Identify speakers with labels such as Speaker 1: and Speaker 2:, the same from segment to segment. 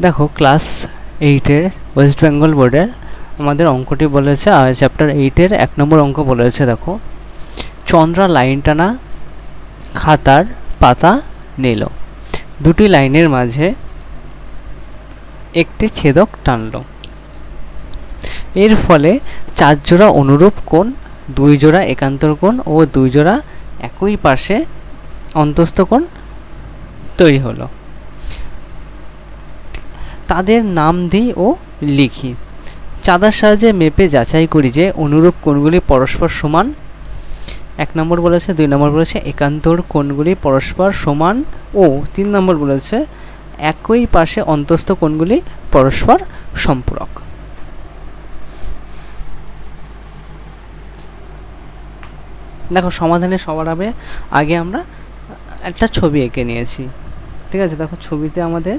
Speaker 1: দেখো class 8-এর West Bengal বোর্ডের আমাদের অঙ্কটি বলেছে, চ্যাপ্টার 8-এর 1 নম্বর অঙ্ক বলেছে। দেখো, চন্দ্রা লাইন টানা খাতার পাতা নিল, দুটি লাইনের মাঝে একটি ছেদক টানল। এর ফলে 4 জোড়া অনুরূপ কোণ, 2 জোড়া একান্তর কোণ ও 2 জোড়া একই পাশে অন্তস্থ কোণ তৈরি হলো। তাদের নাম দিই ও লিখি। চাঁদার সাহায্যে মেপে যাচাই করি যে অনুরূপ কোণগুলি পরস্পর সমান। 1 নম্বর বলেছে, 2 নম্বর বলেছে একান্তর কোণগুলি পরস্পর সমান ও 3 নম্বর বলেছে একই পাশে অন্তস্থ কোণগুলি পরস্পর সম্পূরক। দেখো, সমাধানের সবার আগে আমরা একটা ছবি এঁকে নিয়েছি। ঠিক আছে, দেখো ছবিতে আমাদের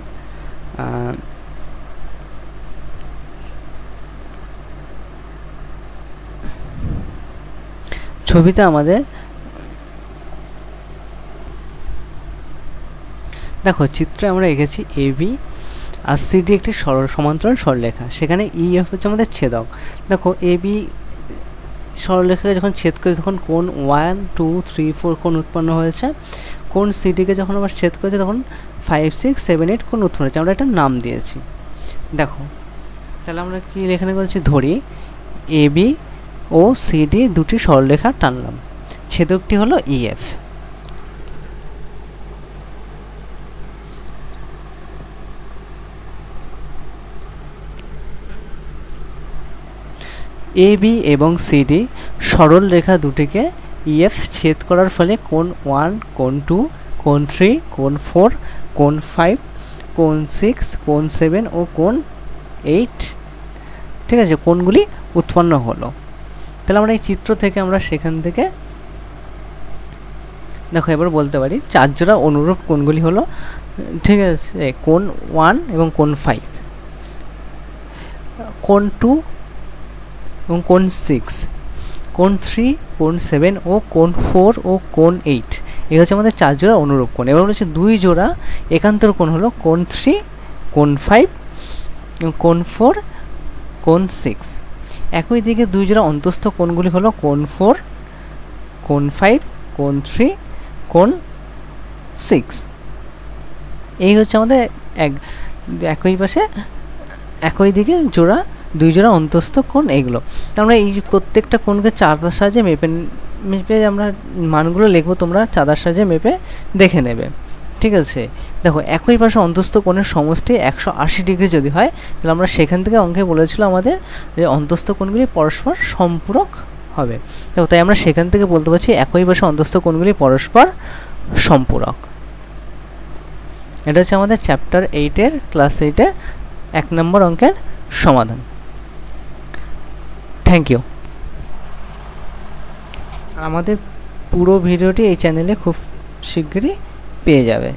Speaker 1: দেখো চিত্রে আমরা এঁকেছি এবি আর সিডি একটি সমান্তরাল সরলরেখা, সেখানে ইএফ হচ্ছে আমাদের ছেদক। দেখো এবি সরলরেখাকে যখন ছেদ করেছে তখন কোণ 1, 2, 3, 4 কোণ উৎপন্ন হয়েছে। কোণ সিডিকে যখন আবার ছেদ করেছে তখন 5, 6, 7, 8 কোণ উৎপন্ন হয়েছে। আমরা একটা নাম দিয়েছি। দেখো তাহলে আমরা কি লেখানো করেছি, ধরি এবি ও সিডি দুটি সরলরেখা টানলাম, ছেদকটি হলো ইএফ। এবি এবং সিডি সরল রেখা দুটিকে ইএফ ছেদ করার ফলে কোণ 1, কোণ 2, কোণ 3, কোণ 4, কোণ 5, কোণ 6, কোণ 7 ও কোণ 8, ঠিক আছে, কোণগুলি উৎপন্ন হলো। তাহলে আমরা এই চিত্র থেকে আমরা সেখান থেকে দেখো এবার বলতে পারি 4 জোড়া অনুরূপ কোণগুলি হলো, ঠিক আছে, কোণ 1 এবং কোণ 5, কোণ 2 এবং কোণ 6, কোণ 3, কোণ 7 ও কোণ 4 ও কোণ 8। এই হচ্ছে আমাদের 4 জোড়া অনুরূপ কোণ। এবার হচ্ছে 2 জোড়া একান্তর কোণ হলো কোণ 3, কোণ 5 এবং কোণ 4, কোণ 6। একই দিকে 2 জোড়া অন্তস্থ কোণগুলি হলো কোণ 4, কোণ 5, কোণ 3, কোণ 6। এই হচ্ছে আমাদের একই পাশে একই দিকে জোড়া 2 জোড়া অন্তস্থ কোণ এইগুলো। তো আমরা এই প্রত্যেকটা কোণকে চাঁদার সাহায্যে মেপে আমরা মানগুলো লিখবো, তোমরা চাঁদার সাহায্যে মেপে দেখে নেবে। ঠিক আছে, দেখো একই পাশে অন্তস্থ কোণের সমষ্টি 180 ডিগ্রি যদি হয় তাহলে আমরা সেখান থেকে অঙ্কে বলেছিল আমাদের যে অন্তস্থ কোণগুলি পরস্পর সম্পূরক হবে। দেখো তাই আমরা সেখান থেকে বলতে পারছি একই পাশে অন্তস্থ কোণগুলি পরস্পর সম্পূরক। এটা হচ্ছে আমাদের চ্যাপ্টার 8-এর ক্লাস 8-এর 1 নম্বর অঙ্কের সমাধান। Thank you. আমাদের পুরো ভিডিওটি এই চ্যানেলে খুব শীঘ্রই পেয়ে যাবে।